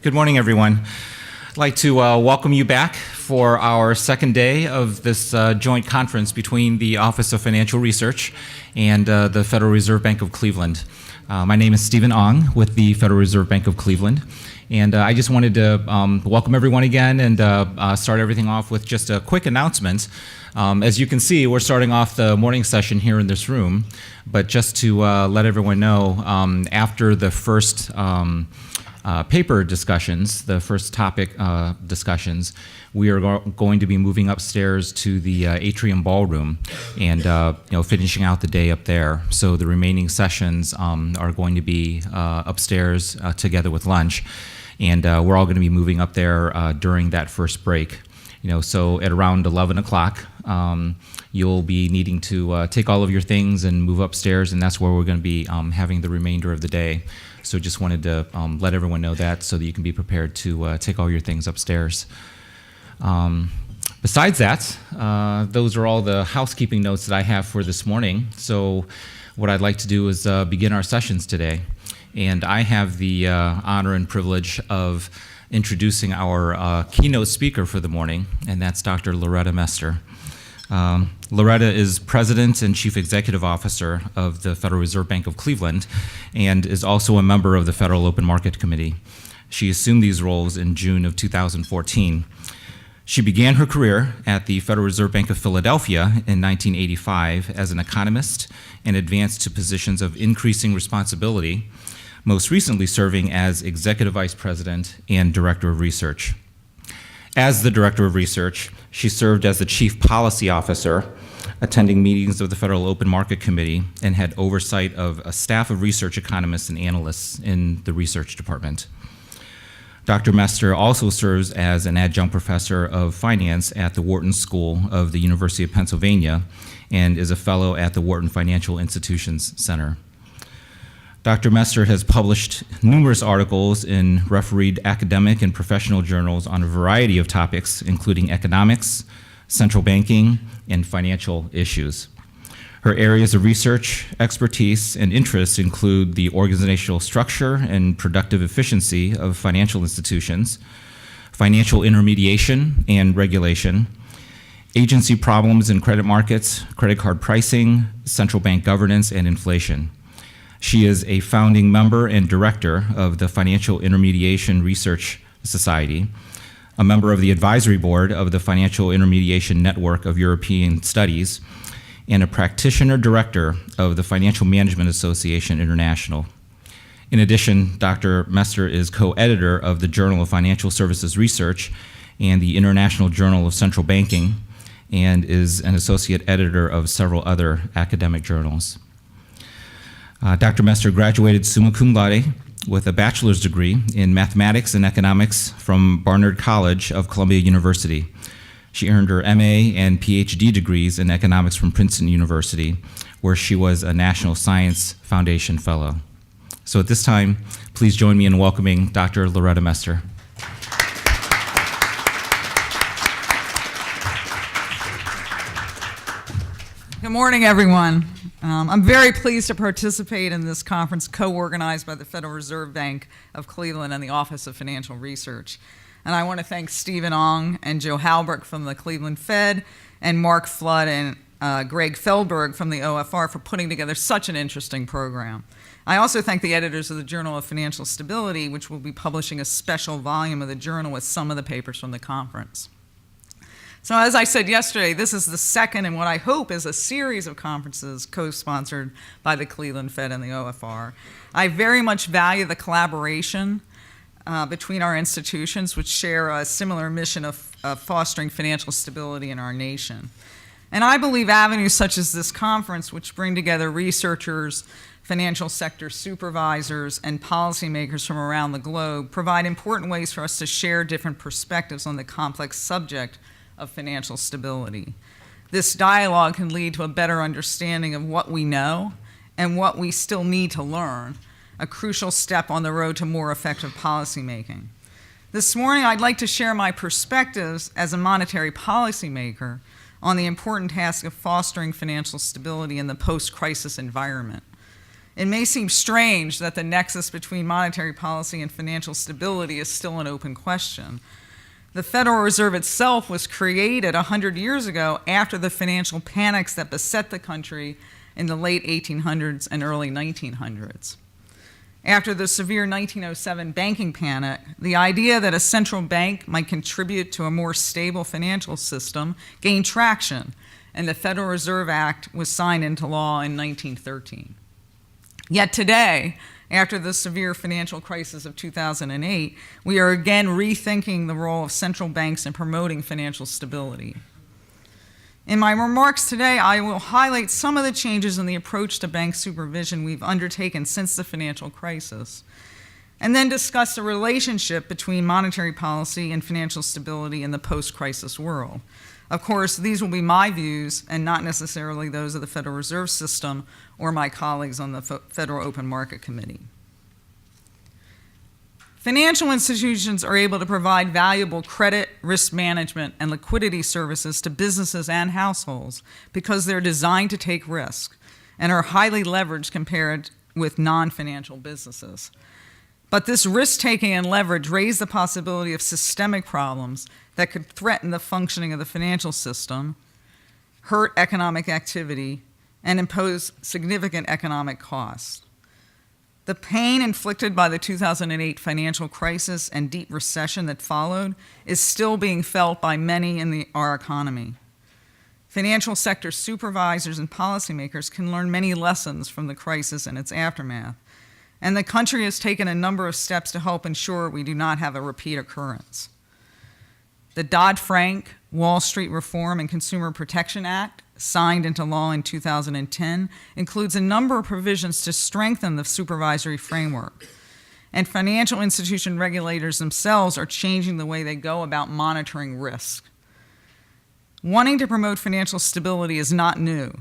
Good morning, everyone. I'd like to welcome you back for our second day of this joint conference between the Office of Financial Research and the Federal Reserve Bank of Cleveland. My name is Stephen Ong with the Federal Reserve Bank of Cleveland. And I just wanted to welcome everyone again and start everything off with just a quick announcement. As you can see, we're starting off the morning session here in this room. But just to let everyone know, after the first paper discussions, the first topic discussions, we are going to be moving upstairs to the atrium ballroom and finishing out the day up there. So the remaining sessions are going to be upstairs together with lunch. And we're all going to be moving up there during that first break. So at around 11 o'clock, you'll be needing to take all of your things and move upstairs, and that's where we're going to be having the remainder of the day. So just wanted to let everyone know that so that you can be prepared to take all your things upstairs. Besides that, those are all the housekeeping notes that I have for this morning. So what I'd like to do is begin our sessions today. And I have the honor and privilege of introducing our keynote speaker for the morning, and that's Dr. Loretta Mester. Loretta is President and Chief Executive Officer of the Federal Reserve Bank of Cleveland and is also a member of the Federal Open Market Committee. She assumed these roles in June of 2014. She began her career at the Federal Reserve Bank of Philadelphia in 1985 as an economist and advanced to positions of increasing responsibility, most recently serving as Executive Vice President and Director of Research. As the Director of Research, she served as the Chief Policy Officer, attending meetings of the Federal Open Market Committee, and had oversight of a staff of research economists and analysts in the research department. Dr. Mester also serves as an adjunct professor of finance at the Wharton School of the University of Pennsylvania and is a fellow at the Wharton Financial Institutions Center. Dr. Mester has published numerous articles in refereed academic and professional journals on a variety of topics, including economics, central banking, and financial issues. Her areas of research, expertise, and interests include the organizational structure and productive efficiency of financial institutions, financial intermediation and regulation, agency problems in credit markets, credit card pricing, central bank governance, and inflation. She is a founding member and director of the Financial Intermediation Research Society, a member of the advisory board of the Financial Intermediation Network of European Studies, and a practitioner director of the Financial Management Association International. In addition, Dr. Mester is co-editor of the Journal of Financial Services Research and the International Journal of Central Banking, and is an associate editor of several other academic journals. Dr. Mester graduated summa cum laude with a bachelor's degree in mathematics and economics from Barnard College of Columbia University. She earned her MA and PhD degrees in economics from Princeton University, where she was a National Science Foundation Fellow. So at this time, please join me in welcoming Dr. Loretta Mester. Good morning, everyone. I'm very pleased to participate in this conference co-organized by the Federal Reserve Bank of Cleveland and the Office of Financial Research. And I want to thank Stephen Ong and Joe Halbrook from the Cleveland Fed and Mark Flood and Greg Feldberg from the OFR for putting together such an interesting program. I also thank the editors of the Journal of Financial Stability, which will be publishing a special volume of the journal with some of the papers from the conference. So as I said yesterday, this is the second in what I hope is a series of conferences co-sponsored by the Cleveland Fed and the OFR. I very much value the collaboration between our institutions, which share a similar mission of fostering financial stability in our nation. And I believe avenues such as this conference, which bring together researchers, financial sector supervisors, and policymakers from around the globe, provide important ways for us to share different perspectives on the complex subject of financial stability. This dialogue can lead to a better understanding of what we know and what we still need to learn, a crucial step on the road to more effective policymaking. This morning, I'd like to share my perspectives as a monetary policymaker on the important task of fostering financial stability in the post-crisis environment. It may seem strange that the nexus between monetary policy and financial stability is still an open question. The Federal Reserve itself was created 100 years ago after the financial panics that beset the country in the late 1800s and early 1900s. After the severe 1907 banking panic, the idea that a central bank might contribute to a more stable financial system gained traction, and the Federal Reserve Act was signed into law in 1913. Yet today, after the severe financial crisis of 2008, we are again rethinking the role of central banks in promoting financial stability. In my remarks today, I will highlight some of the changes in the approach to bank supervision we've undertaken since the financial crisis, and then discuss the relationship between monetary policy and financial stability in the post-crisis world. Of course, these will be my views and not necessarily those of the Federal Reserve System or my colleagues on the Federal Open Market Committee. Financial institutions are able to provide valuable credit, risk management, and liquidity services to businesses and households because they're designed to take risk and are highly leveraged compared with non-financial businesses. But this risk-taking and leverage raise the possibility of systemic problems that could threaten the functioning of the financial system, hurt economic activity, and impose significant economic costs. The pain inflicted by the 2008 financial crisis and deep recession that followed is still being felt by many in our economy. Financial sector supervisors and policymakers can learn many lessons from the crisis and its aftermath, and the country has taken a number of steps to help ensure we do not have a repeat occurrence. The Dodd-Frank, Wall Street Reform and Consumer Protection Act, signed into law in 2010, includes a number of provisions to strengthen the supervisory framework. And financial institution regulators themselves are changing the way they go about monitoring risk. Wanting to promote financial stability is not new.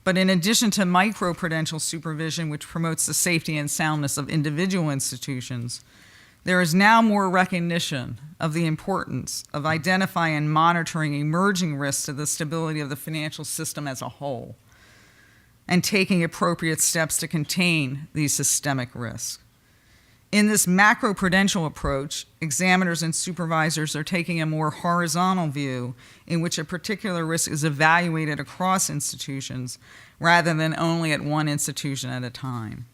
But in addition to microprudential supervision, which promotes the safety and soundness of individual institutions, there is now more recognition of the importance of identifying and monitoring emerging risks to the stability of the financial system as a whole, and taking appropriate steps to contain these systemic risks. In this macroprudential approach, examiners and supervisors are taking a more horizontal view in which a particular risk is evaluated across institutions rather than only at one institution at a time.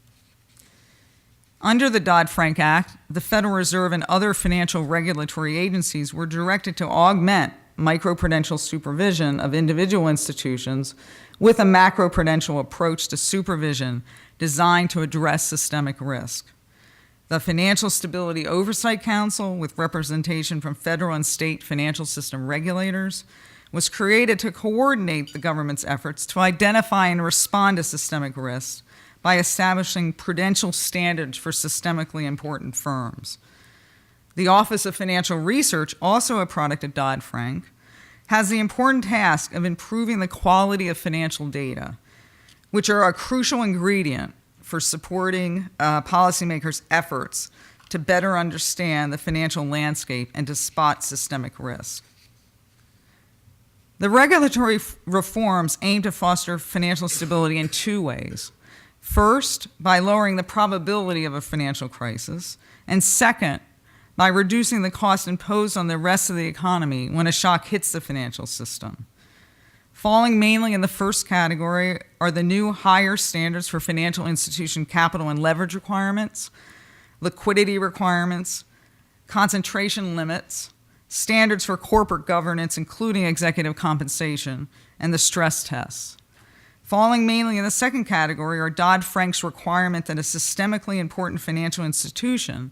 Under the Dodd-Frank Act, the Federal Reserve and other financial regulatory agencies were directed to augment microprudential supervision of individual institutions with a macroprudential approach to supervision designed to address systemic risk. The Financial Stability Oversight Council, with representation from federal and state financial system regulators, was created to coordinate the government's efforts to identify and respond to systemic risks by establishing prudential standards for systemically important firms. The Office of Financial Research, also a product of Dodd-Frank, has the important task of improving the quality of financial data, which are a crucial ingredient for supporting policymakers' efforts to better understand the financial landscape and to spot systemic risk. The regulatory reforms aim to foster financial stability in two ways. First, by lowering the probability of a financial crisis, and second, by reducing the cost imposed on the rest of the economy when a shock hits the financial system. Falling mainly in the first category are the new higher standards for financial institution capital and leverage requirements, liquidity requirements, concentration limits, standards for corporate governance, including executive compensation, and the stress tests. Falling mainly in the second category are Dodd-Frank's requirement that a systemically important financial institution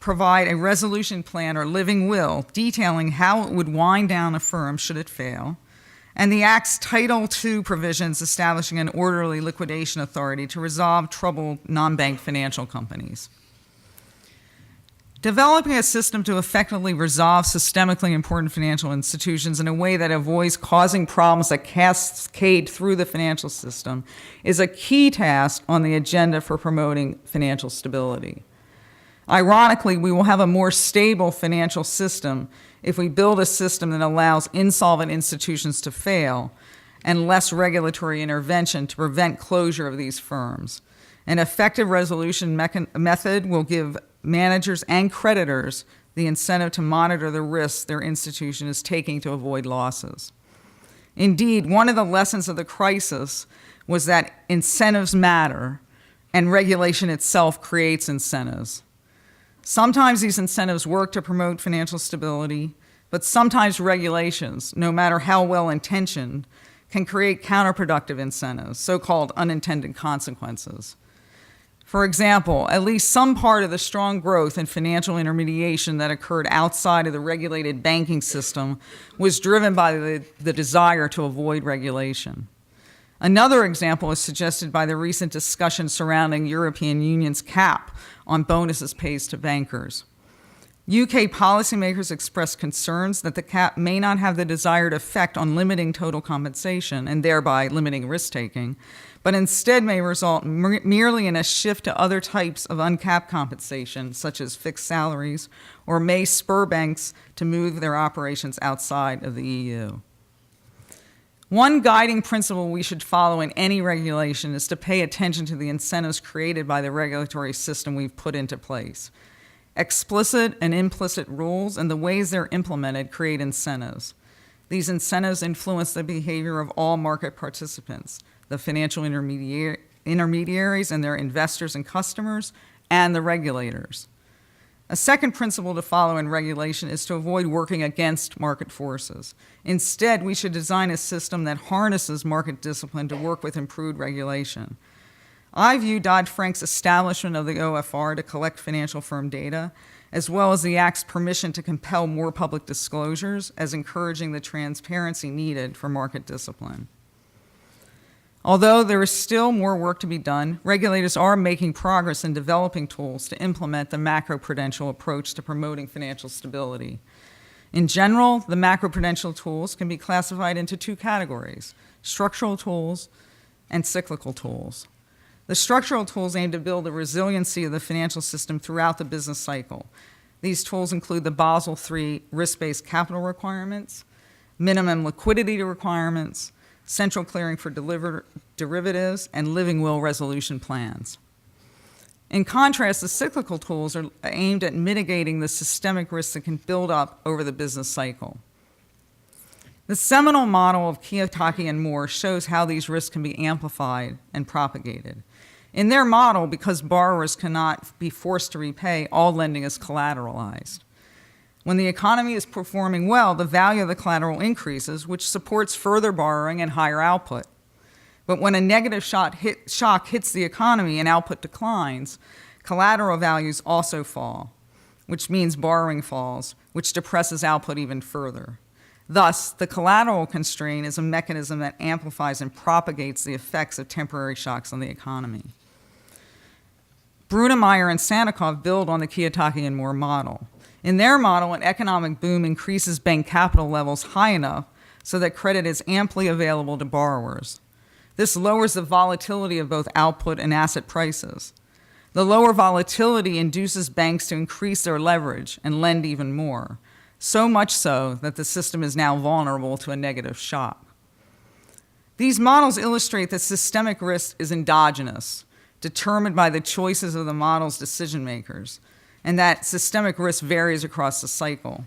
provide a resolution plan or living will detailing how it would wind down a firm should it fail, and the Act's Title II provisions establishing an orderly liquidation authority to resolve troubled non-bank financial companies. Developing a system to effectively resolve systemically important financial institutions in a way that avoids causing problems that cascade through the financial system is a key task on the agenda for promoting financial stability. Ironically, we will have a more stable financial system if we build a system that allows insolvent institutions to fail and less regulatory intervention to prevent closure of these firms. An effective resolution method will give managers and creditors the incentive to monitor the risks their institution is taking to avoid losses. Indeed, one of the lessons of the crisis was that incentives matter, and regulation itself creates incentives. Sometimes these incentives work to promote financial stability, but sometimes regulations, no matter how well-intentioned, can create counterproductive incentives, so-called unintended consequences. For example, at least some part of the strong growth in financial intermediation that occurred outside of the regulated banking system was driven by the desire to avoid regulation. Another example is suggested by the recent discussion surrounding European Union's cap on bonuses paid to bankers. UK policymakers expressed concerns that the cap may not have the desired effect on limiting total compensation and thereby limiting risk-taking, but instead may result merely in a shift to other types of uncapped compensation, such as fixed salaries, or may spur banks to move their operations outside of the EU. One guiding principle we should follow in any regulation is to pay attention to the incentives created by the regulatory system we've put into place. Explicit and implicit rules and the ways they're implemented create incentives. These incentives influence the behavior of all market participants, the financial intermediaries and their investors and customers, and the regulators. A second principle to follow in regulation is to avoid working against market forces. Instead, we should design a system that harnesses market discipline to work with improved regulation. I view Dodd-Frank's establishment of the OFR to collect financial firm data, as well as the Act's permission to compel more public disclosures, as encouraging the transparency needed for market discipline. Although there is still more work to be done, regulators are making progress in developing tools to implement the macroprudential approach to promoting financial stability. In general, the macroprudential tools can be classified into two categories: structural tools and cyclical tools. The structural tools aim to build the resiliency of the financial system throughout the business cycle. These tools include the Basel III risk-based capital requirements, minimum liquidity requirements, central clearing for derivatives, and living will resolution plans. In contrast, the cyclical tools are aimed at mitigating the systemic risks that can build up over the business cycle. The seminal model of Kiyotaki and Moore shows how these risks can be amplified and propagated. In their model, because borrowers cannot be forced to repay, all lending is collateralized. When the economy is performing well, the value of the collateral increases, which supports further borrowing and higher output. But when a negative shock hits the economy and output declines, collateral values also fall, which means borrowing falls, which depresses output even further. Thus, the collateral constraint is a mechanism that amplifies and propagates the effects of temporary shocks on the economy. Brunemeyer and Sanikoff build on the Kiyotaki and Moore model. In their model, an economic boom increases bank capital levels high enough so that credit is amply available to borrowers. This lowers the volatility of both output and asset prices. The lower volatility induces banks to increase their leverage and lend even more, so much so that the system is now vulnerable to a negative shock. These models illustrate that systemic risk is endogenous, determined by the choices of the model's decision makers, and that systemic risk varies across the cycle.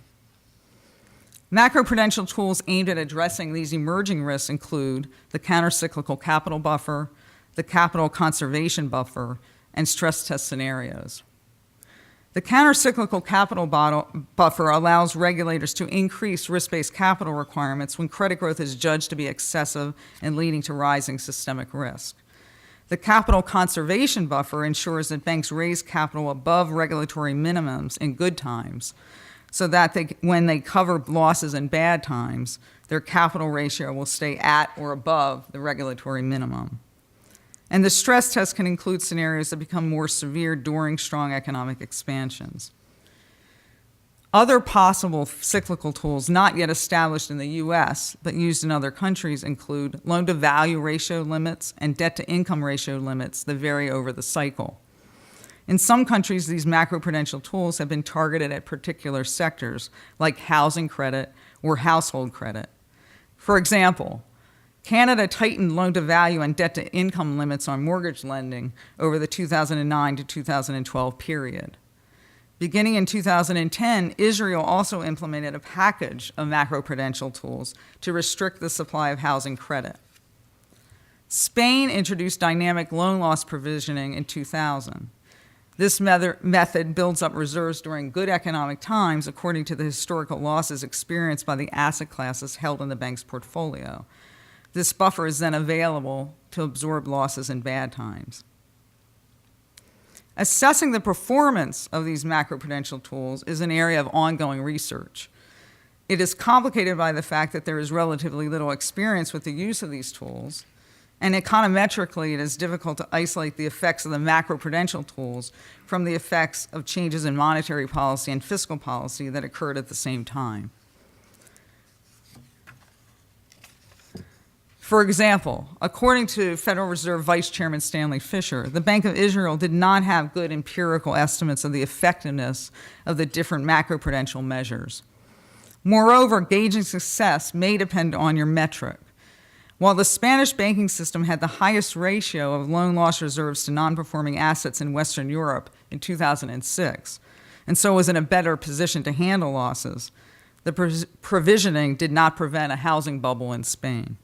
Macroprudential tools aimed at addressing these emerging risks include the countercyclical capital buffer, the capital conservation buffer, and stress test scenarios. The countercyclical capital buffer allows regulators to increase risk-based capital requirements when credit growth is judged to be excessive and leading to rising systemic risk. The capital conservation buffer ensures that banks raise capital above regulatory minimums in good times, so that when they cover losses in bad times, their capital ratio will stay at or above the regulatory minimum. And the stress test can include scenarios that become more severe during strong economic expansions. Other possible cyclical tools not yet established in the US, but used in other countries include loan-to-value ratio limits and debt-to-income ratio limits that vary over the cycle. In some countries, these macroprudential tools have been targeted at particular sectors, like housing credit or household credit. For example, Canada tightened loan-to-value and debt-to-income limits on mortgage lending over the 2009 to 2012 period. Beginning in 2010, Israel also implemented a package of macroprudential tools to restrict the supply of housing credit. Spain introduced dynamic loan loss provisioning in 2000. This method builds up reserves during good economic times according to the historical losses experienced by the asset classes held in the bank's portfolio. This buffer is then available to absorb losses in bad times. Assessing the performance of these macroprudential tools is an area of ongoing research. It is complicated by the fact that there is relatively little experience with the use of these tools, and econometrically it is difficult to isolate the effects of the macroprudential tools from the effects of changes in monetary policy and fiscal policy that occurred at the same time. For example, according to Federal Reserve Vice Chairman Stanley Fischer, the Bank of Israel did not have good empirical estimates of the effectiveness of the different macroprudential measures. Moreover, gauging success may depend on your metric. While the Spanish banking system had the highest ratio of loan loss reserves to non-performing assets in Western Europe in 2006, and so was in a better position to handle losses, the provisioning did not prevent a housing bubble in Spain.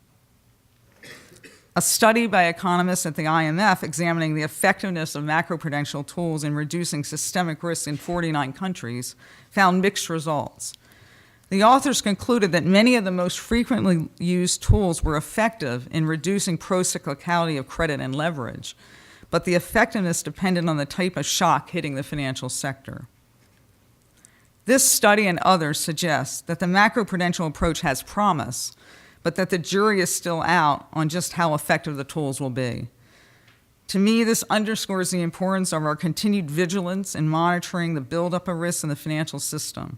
A study by economists at the IMF examining the effectiveness of macroprudential tools in reducing systemic risk in 49 countries found mixed results. The authors concluded that many of the most frequently used tools were effective in reducing procyclicality of credit and leverage, but the effectiveness depended on the type of shock hitting the financial sector. This study and others suggest that the macroprudential approach has promise, but that the jury is still out on just how effective the tools will be. To me, this underscores the importance of our continued vigilance in monitoring the buildup of risks in the financial system.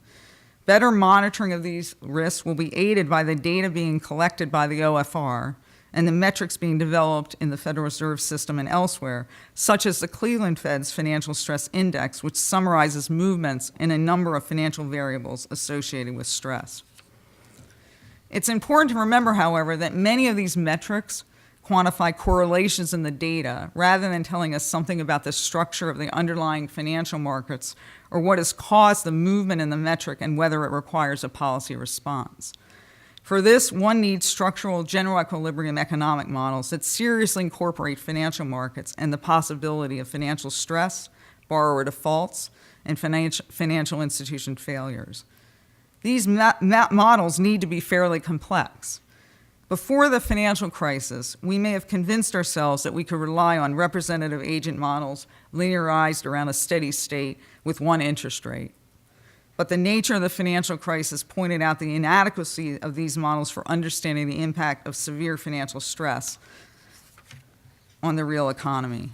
Better monitoring of these risks will be aided by the data being collected by the OFR and the metrics being developed in the Federal Reserve System and elsewhere, such as the Cleveland Fed's Financial Stress Index, which summarizes movements in a number of financial variables associated with stress. It's important to remember, however, that many of these metrics quantify correlations in the data rather than telling us something about the structure of the underlying financial markets or what has caused the movement in the metric and whether it requires a policy response. For this, one needs structural general equilibrium economic models that seriously incorporate financial markets and the possibility of financial stress, borrower defaults, and financial institution failures. These models need to be fairly complex. Before the financial crisis, we may have convinced ourselves that we could rely on representative agent models linearized around a steady state with one interest rate. But the nature of the financial crisis pointed out the inadequacy of these models for understanding the impact of severe financial stress on the real economy.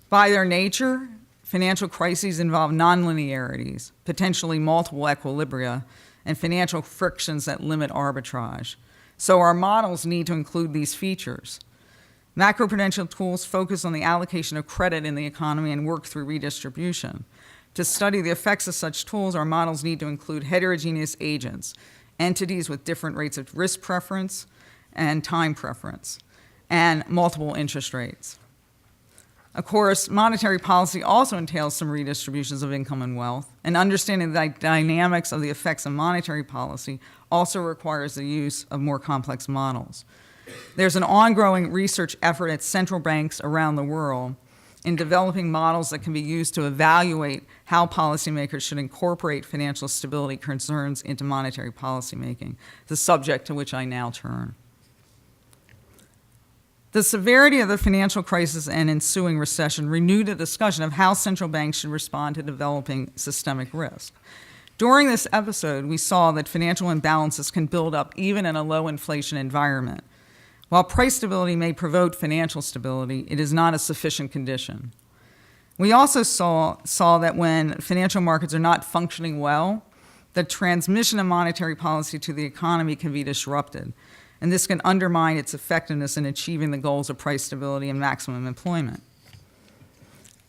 By their nature, financial crises involve nonlinearities, potentially multiple equilibria, and financial frictions that limit arbitrage. So our models need to include these features. Macroprudential tools focus on the allocation of credit in the economy and work through redistribution. To study the effects of such tools, our models need to include heterogeneous agents, entities with different rates of risk preference and time preference, and multiple interest rates. Of course, monetary policy also entails some redistributions of income and wealth, and understanding the dynamics of the effects of monetary policy also requires the use of more complex models. There's an ongoing research effort at central banks around the world in developing models that can be used to evaluate how policymakers should incorporate financial stability concerns into monetary policymaking, the subject to which I now turn. The severity of the financial crisis and ensuing recession renewed a discussion of how central banks should respond to developing systemic risk. During this episode, we saw that financial imbalances can build up even in a low inflation environment. While price stability may promote financial stability, it is not a sufficient condition. We also saw that when financial markets are not functioning well, the transmission of monetary policy to the economy can be disrupted, and this can undermine its effectiveness in achieving the goals of price stability and maximum employment.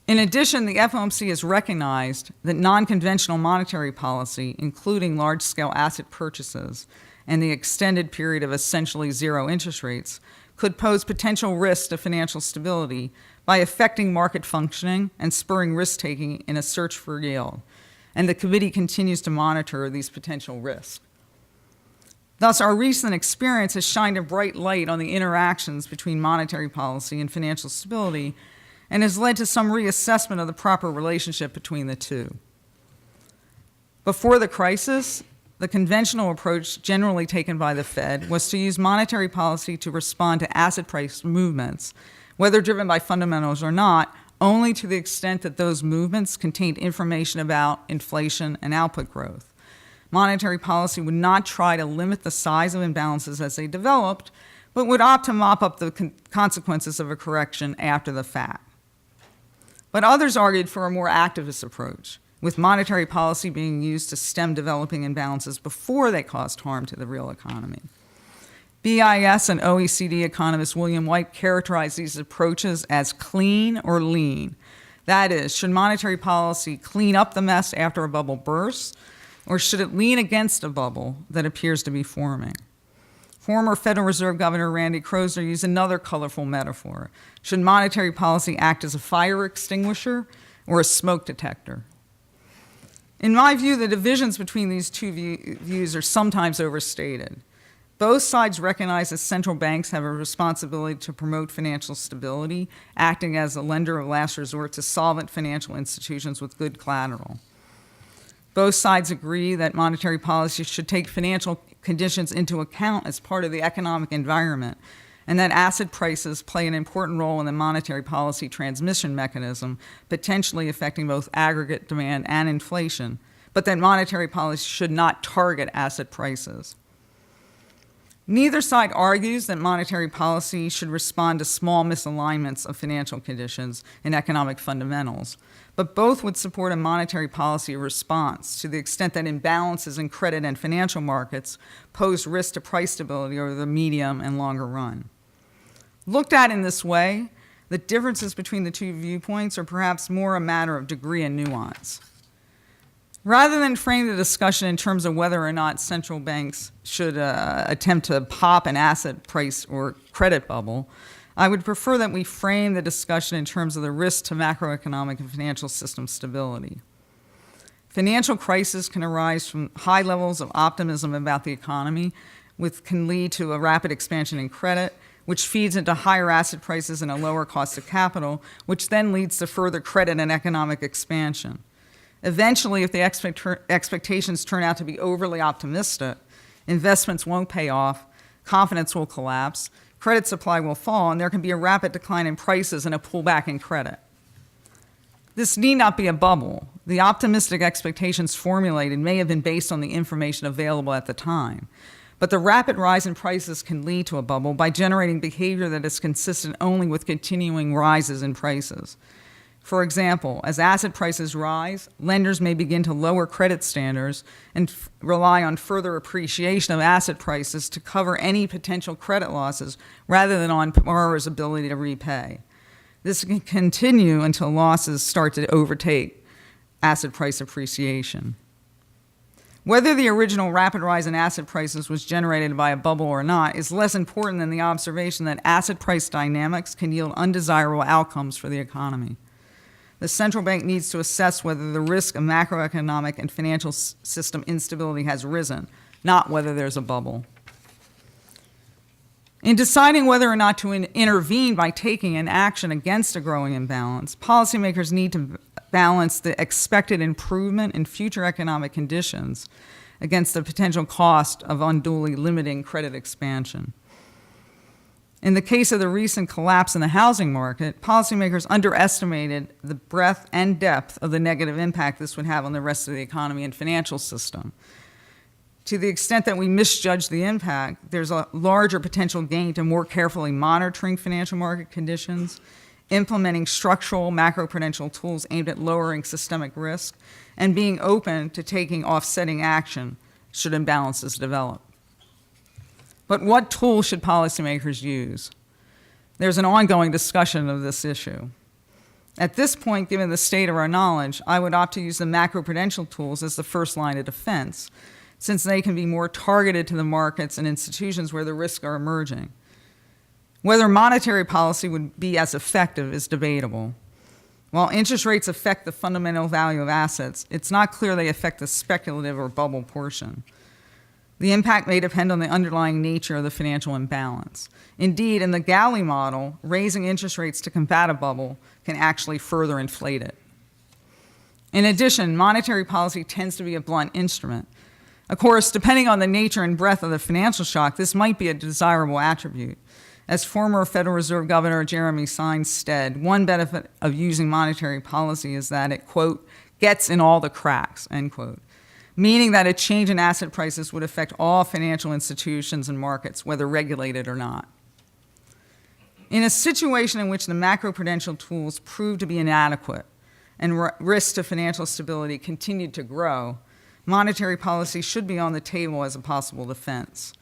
In addition, the FOMC has recognized that non-conventional monetary policy, including large-scale asset purchases and the extended period of essentially zero interest rates could pose potential risks to financial stability by affecting market functioning and spurring risk-taking in a search for yield. And the committee continues to monitor these potential risks. Thus, our recent experience has shined a bright light on the interactions between monetary policy and financial stability and has led to some reassessment of the proper relationship between the two. Before the crisis, the conventional approach generally taken by the Fed was to use monetary policy to respond to asset price movements, whether driven by fundamentals or not, only to the extent that those movements contained information about inflation and output growth. Monetary policy would not try to limit the size of imbalances as they developed, but would opt to mop up the consequences of a correction after the fact. But others argued for a more activist approach, with monetary policy being used to stem developing imbalances before they caused harm to the real economy. BIS and OECD economist William White characterized these approaches as clean or lean. That is, should monetary policy clean up the mess after a bubble bursts, or should it lean against a bubble that appears to be forming? Former Federal Reserve Governor Randy Kroesner used another colorful metaphor. Should monetary policy act as a fire extinguisher or a smoke detector? In my view, the divisions between these two views are sometimes overstated. Both sides recognize that central banks have a responsibility to promote financial stability, acting as a lender of last resort to solvent financial institutions with good collateral. Both sides agree that monetary policy should take financial conditions into account as part of the economic environment, and that asset prices play an important role in the monetary policy transmission mechanism, potentially affecting both aggregate demand and inflation, but that monetary policy should not target asset prices. Neither side argues that monetary policy should respond to small misalignments of financial conditions and economic fundamentals, but both would support a monetary policy response to the extent that imbalances in credit and financial markets pose risk to price stability over the medium and longer run. Looked at in this way, the differences between the two viewpoints are perhaps more a matter of degree and nuance. Rather than frame the discussion in terms of whether or not central banks should attempt to pop an asset price or credit bubble, I would prefer that we frame the discussion in terms of the risk to macroeconomic and financial system stability. Financial crises can arise from high levels of optimism about the economy, which can lead to a rapid expansion in credit, which feeds into higher asset prices and a lower cost of capital, which then leads to further credit and economic expansion. Eventually, if the expectations turn out to be overly optimistic, investments won't pay off, confidence will collapse, credit supply will fall, and there can be a rapid decline in prices and a pullback in credit. This need not be a bubble. The optimistic expectations formulated may have been based on the information available at the time. But the rapid rise in prices can lead to a bubble by generating behavior that is consistent only with continuing rises in prices. For example, as asset prices rise, lenders may begin to lower credit standards and rely on further appreciation of asset prices to cover any potential credit losses rather than on borrowers' ability to repay. This can continue until losses start to overtake asset price appreciation. Whether the original rapid rise in asset prices was generated by a bubble or not is less important than the observation that asset price dynamics can yield undesirable outcomes for the economy. The central bank needs to assess whether the risk of macroeconomic and financial system instability has risen, not whether there's a bubble. In deciding whether or not to intervene by taking an action against a growing imbalance, policymakers need to balance the expected improvement in future economic conditions against the potential cost of unduly limiting credit expansion. In the case of the recent collapse in the housing market, policymakers underestimated the breadth and depth of the negative impact this would have on the rest of the economy and financial system. To the extent that we misjudge the impact, there's a larger potential gain to more carefully monitoring financial market conditions, implementing structural macroprudential tools aimed at lowering systemic risk, and being open to taking offsetting action should imbalances develop. But what tools should policymakers use? There's an ongoing discussion of this issue. At this point, given the state of our knowledge, I would opt to use the macroprudential tools as the first line of defense, since they can be more targeted to the markets and institutions where the risks are emerging. Whether monetary policy would be as effective is debatable. While interest rates affect the fundamental value of assets, it's not clear they affect the speculative or bubble portion. The impact may depend on the underlying nature of the financial imbalance. Indeed, in the Galley model, raising interest rates to combat a bubble can actually further inflate it. In addition, monetary policy tends to be a blunt instrument. Of course, depending on the nature and breadth of the financial shock, this might be a desirable attribute. As former Federal Reserve Governor Jeremy Saenz said, one benefit of using monetary policy is that it, quote, gets in all the cracks, end quote, meaning that a change in asset prices would affect all financial institutions and markets, whether regulated or not. In a situation in which the macroprudential tools proved to be inadequate and risks to financial stability continued to grow, monetary policy should be on the table as a possible defense.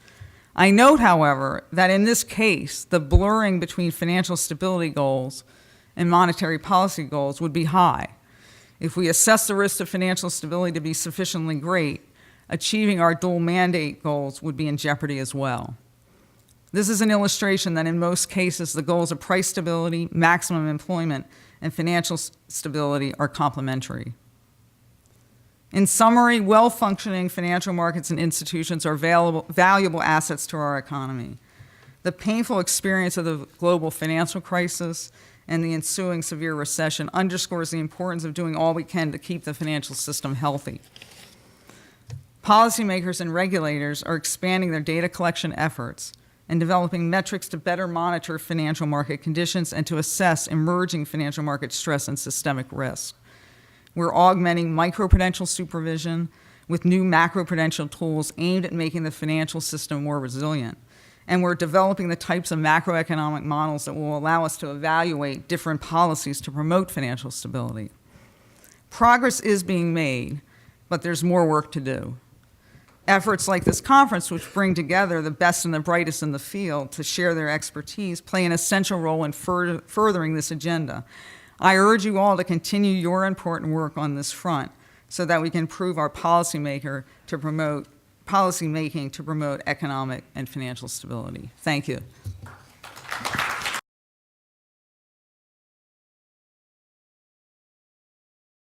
I note, however, that in this case, the blurring between financial stability goals and monetary policy goals would be high. If we assess the risk of financial stability to be sufficiently great, achieving our dual mandate goals would be in jeopardy as well. This is an illustration that in most cases, the goals of price stability, maximum employment, and financial stability are complementary. In summary, well-functioning financial markets and institutions are valuable assets to our economy. The painful experience of the global financial crisis and the ensuing severe recession underscores the importance of doing all we can to keep the financial system healthy. Policymakers and regulators are expanding their data collection efforts and developing metrics to better monitor financial market conditions and to assess emerging financial market stress and systemic risk. We're augmenting microprudential supervision with new macroprudential tools aimed at making the financial system more resilient. And we're developing the types of macroeconomic models that will allow us to evaluate different policies to promote financial stability. Progress is being made, but there's more work to do. Efforts like this conference, which bring together the best and the brightest in the field to share their expertise, play an essential role in furthering this agenda. I urge you all to continue your important work on this front so that we can improve our policymaking to promote economic and financial stability. Thank you.